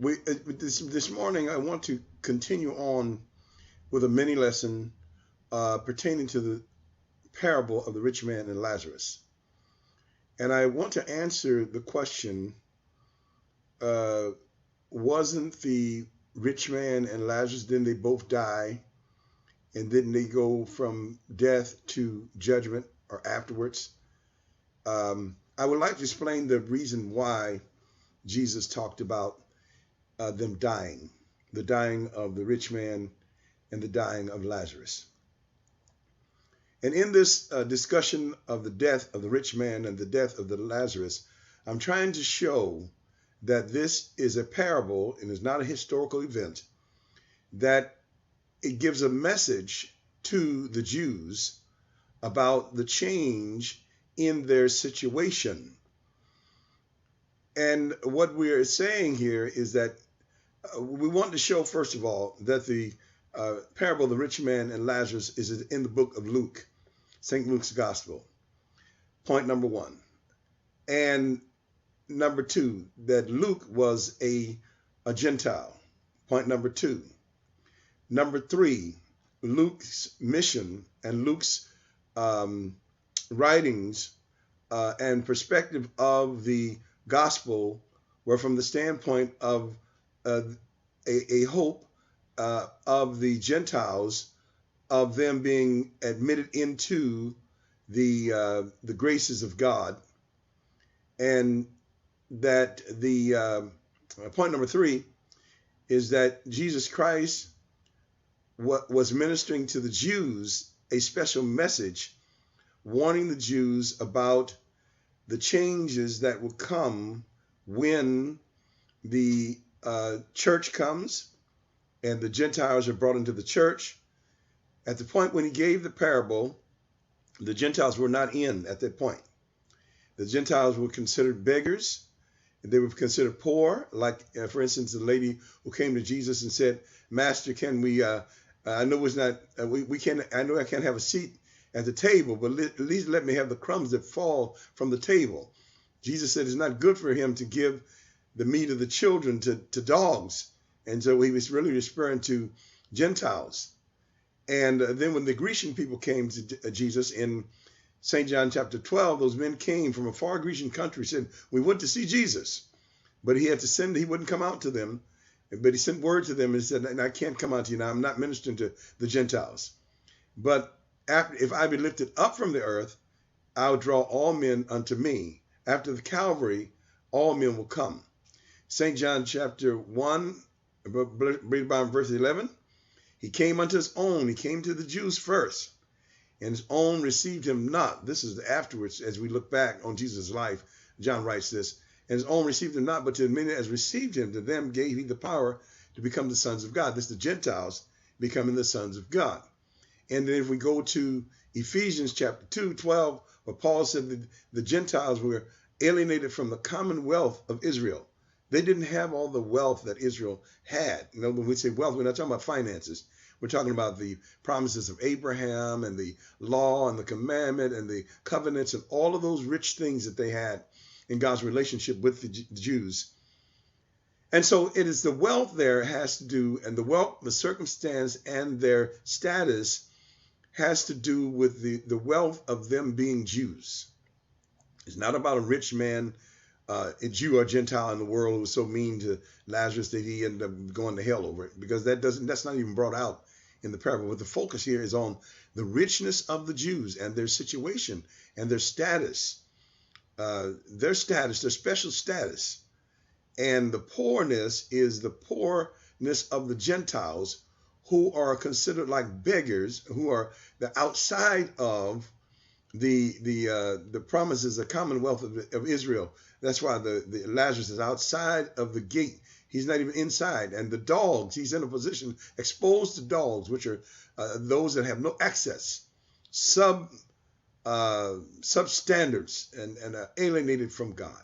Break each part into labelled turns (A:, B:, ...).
A: This morning I want to continue on with a mini lesson pertaining to the parable of the rich man and Lazarus. And I want to answer the question, wasn't the rich man and Lazarus, didn't they both die? And didn't they go from death to judgment or afterwards? I would like to explain the reason why Jesus talked about them dying, the dying of the rich man and the dying of Lazarus. And in this discussion of the death of the rich man and the death of the Lazarus, I'm trying to show that this is a parable and is not a historical event, that it gives a message to the Jews about the change in their situation. And what we're saying here is that we want to show, first of all, that the parable of the rich man and Lazarus is in the book of Luke, St. Luke's Gospel. Point number one. And number two, that Luke was a Gentile. Point number two. Number three, Luke's mission and Luke's writings and perspective of the gospel were from the standpoint of a hope of the Gentiles, of them being admitted into the graces of God. And that the point number three is that Jesus Christ was ministering to the Jews a special message, warning the Jews about the changes that will come when the church comes and the Gentiles are brought into the church. At the point when he gave the parable, the Gentiles were not in at that point. The Gentiles were considered beggars. They were considered poor. Like, for instance, the lady who came to Jesus and said, "Master, can we, I know it's not, we can't, I know I can't have a seat at the table, but at least let me have the crumbs that fall from the table." Jesus said it's not good for him to give the meat of the children to dogs. And so he was really referring to Gentiles. And then when the Grecian people came to Jesus in St. John chapter 12, those men came from a far Grecian country, said, "We went to see Jesus." But he had to send, he wouldn't come out to them. But he sent word to them and said, "I can't come out to you now. I'm not ministering to the Gentiles. But if I be lifted up from the earth, I'll draw all men unto me. After the Calvary, all men will come." St. John chapter 1, read about verse 11. He came unto his own. He came to the Jews first, and his own received him not. This is afterwards, as we look back on Jesus' life. John writes this. "And his own received him not, but to as many as received him, to them gave he the power to become the sons of God." This is the Gentiles becoming the sons of God. And then if we go to Ephesians chapter 2:12, where Paul said that the Gentiles were alienated from the commonwealth of Israel. They didn't have all the wealth that Israel had. You know, when we say wealth, we're not talking about finances. We're talking about the promises of Abraham and the law and the commandment and the covenants and all of those rich things that they had in God's relationship with the Jews. And so it is the wealth there has to do, and the wealth, the circumstance and their status has to do with the wealth of them being Jews. It's not about a rich man, a Jew or Gentile in the world who was so mean to Lazarus that he ended up going to hell over it, because that's not even brought out in the parable. But the focus here is on the richness of the Jews and their situation and their status, their special status. And the poorness is the poorness of the Gentiles, who are considered like beggars, who are the outside of the promises, the commonwealth of Israel. That's why the Lazarus is outside of the gate. He's not even inside. And the dogs, he's in a position exposed to dogs, which are those that have no access, substandards, and alienated from God.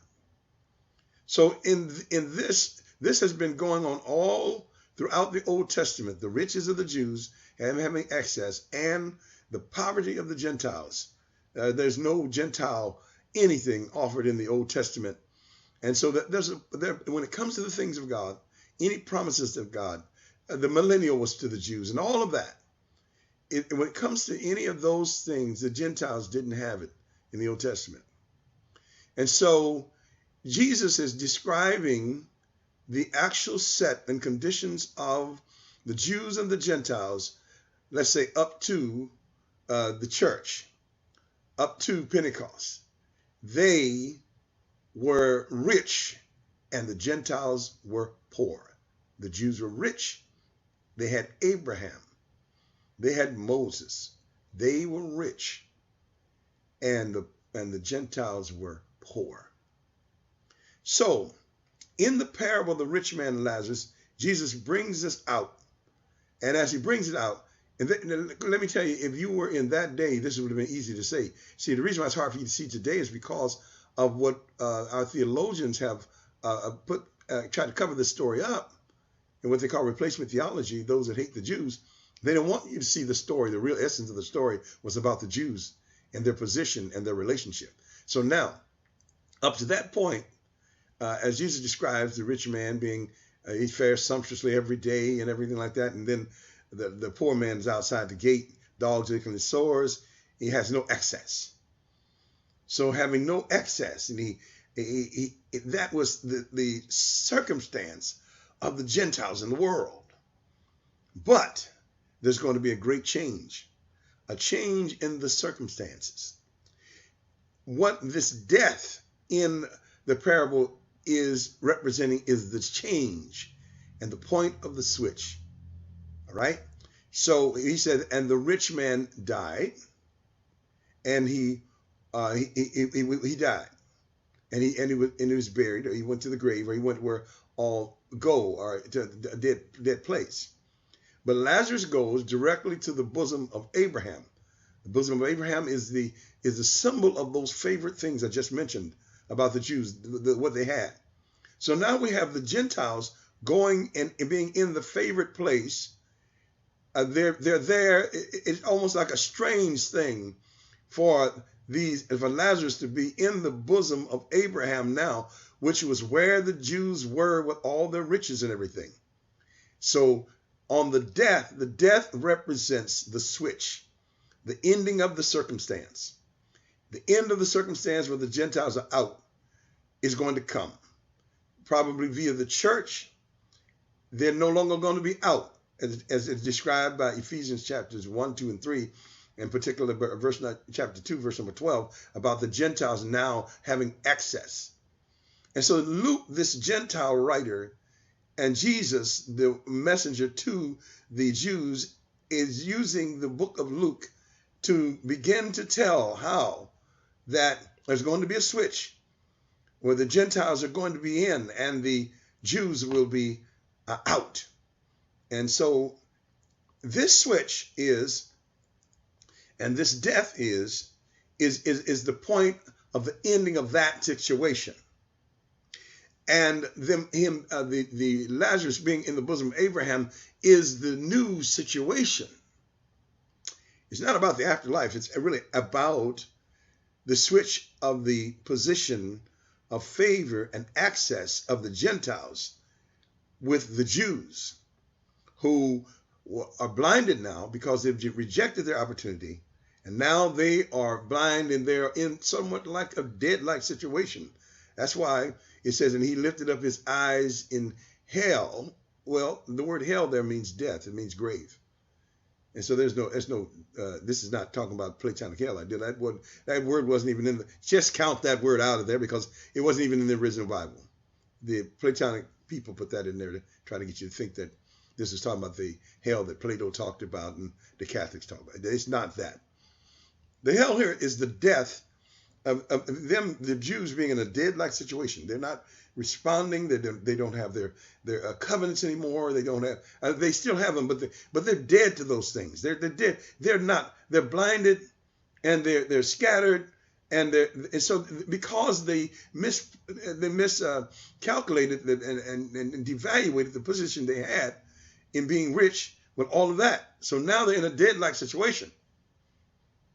A: So in this has been going on all throughout the Old Testament, the riches of the Jews having access and the poverty of the Gentiles. There's no Gentile anything offered in the Old Testament. And so that when it comes to the things of God, any promises of God. The millennial was to the Jews and all of that. When it comes to any of those things, the Gentiles didn't have it in the Old Testament. And so Jesus is describing the actual set and conditions of the Jews and the Gentiles, let's say up to the church, up to Pentecost. They were rich and the Gentiles were poor. The Jews were rich. They had Abraham. They had Moses. They were rich. And the Gentiles were poor. So, in the parable of the rich man and Lazarus, Jesus brings this out. And as he brings it out, and let me tell you, if you were in that day, this would have been easy to say. See, the reason why it's hard for you to see today is because of what our theologians have tried to cover this story up, and what they call replacement theology. Those that hate the Jews, they don't want you to see the story. The real essence of the story was about the Jews and their position and their relationship. So now, up to that point, as Jesus describes the rich man being, he fares sumptuously every day and everything like that, and then the poor man's outside the gate, dogs licking his sores. He has no excess. So having no excess, and that was the circumstance of the Gentiles in the world. But there's going to be a great change, a change in the circumstances. What this death in the parable is representing is the change and the point of the switch. All right. So he said, and the rich man died, and he died, and he was buried, or he went to the grave, or he went where all go, or to a dead place. But Lazarus goes directly to the bosom of Abraham. The bosom of Abraham is the symbol of those favorite things I just mentioned about the Jews, what they had. So now we have the Gentiles going and being in the favorite place. They're there. It's almost like a strange thing for Lazarus to be in the bosom of Abraham now, which was where the Jews were with all their riches and everything. So on the death represents the switch, the ending of the circumstance. The end of the circumstance where the Gentiles are out is going to come. Probably via the church. They're no longer going to be out, as it's described by Ephesians chapters 1, 2, and 3, in particular chapter 2, verse number 12, about the Gentiles now having access. And so Luke, this Gentile writer, and Jesus, the messenger to the Jews, is using the book of Luke to begin to tell how that there's going to be a switch where the Gentiles are going to be in and the Jews will be out. And so this switch is, and this death is the point of the ending of that situation. And the Lazarus being in the bosom of Abraham is the new situation. It's not about the afterlife. It's really about the switch of the position of favor and access of the Gentiles with the Jews, who are blinded now because they've rejected their opportunity, and now they are blind and they're in somewhat like a dead-like situation. That's why it says, and he lifted up his eyes in hell. Well, the word hell there means death. It means grave. And so this is not talking about Platonic hell. That word wasn't even in just count that word out of there because it wasn't even in the original Bible. The Platonic people put that in there to try to get you to think that this is talking about the hell that Plato talked about and the Catholics talk about. It's not that. The hell here is the death of them, the Jews being in a dead-like situation. They're not responding. They don't have their covenants anymore. They don't have. They still have them, but they're dead to those things. They're dead. They're not. They're blinded, and they're scattered, and so because they miscalculated and devaluated the position they had in being rich with all of that. So now they're in a dead-like situation.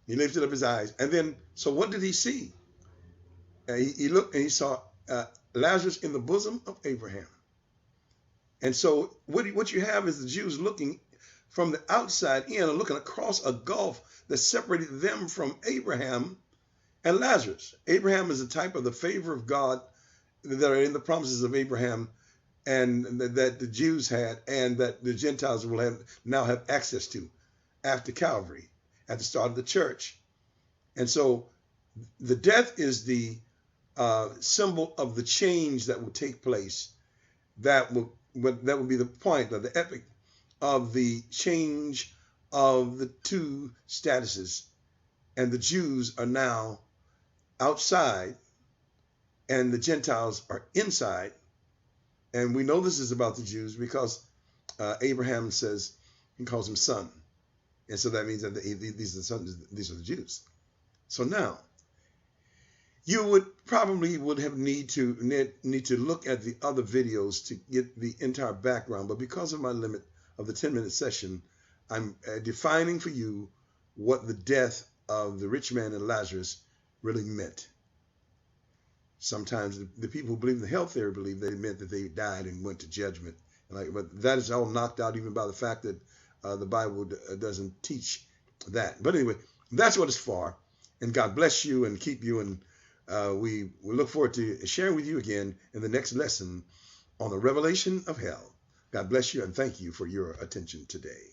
A: He lifted up his eyes, and then so what did he see? He looked and he saw Lazarus in the bosom of Abraham. And so what you have is the Jews looking from the outside in and looking across a gulf that separated them from Abraham and Lazarus. Abraham is a type of the favor of God that are in the promises of Abraham and that the Jews had and that the Gentiles will now have access to after Calvary, at the start of the church. And so the death is the symbol of the change that will take place. That will be the point of the epic of the change of the two statuses. And the Jews are now outside and the Gentiles are inside. And we know this is about the Jews because Abraham says, he calls him son. And so that means that these are the sons, these are the Jews. So now, you would probably have need to look at the other videos to get the entire background. But because of my limit of the 10-minute session, I'm defining for you what the death of the rich man and Lazarus really meant. Sometimes the people who believe in the health theory believe they meant that they died and went to judgment. But that is all knocked out even by the fact that the Bible doesn't teach that. But anyway, that's what it's for. And God bless you and keep you. And we look forward to sharing with you again in the next lesson on the revelation of hell. God bless you and thank you for your attention today.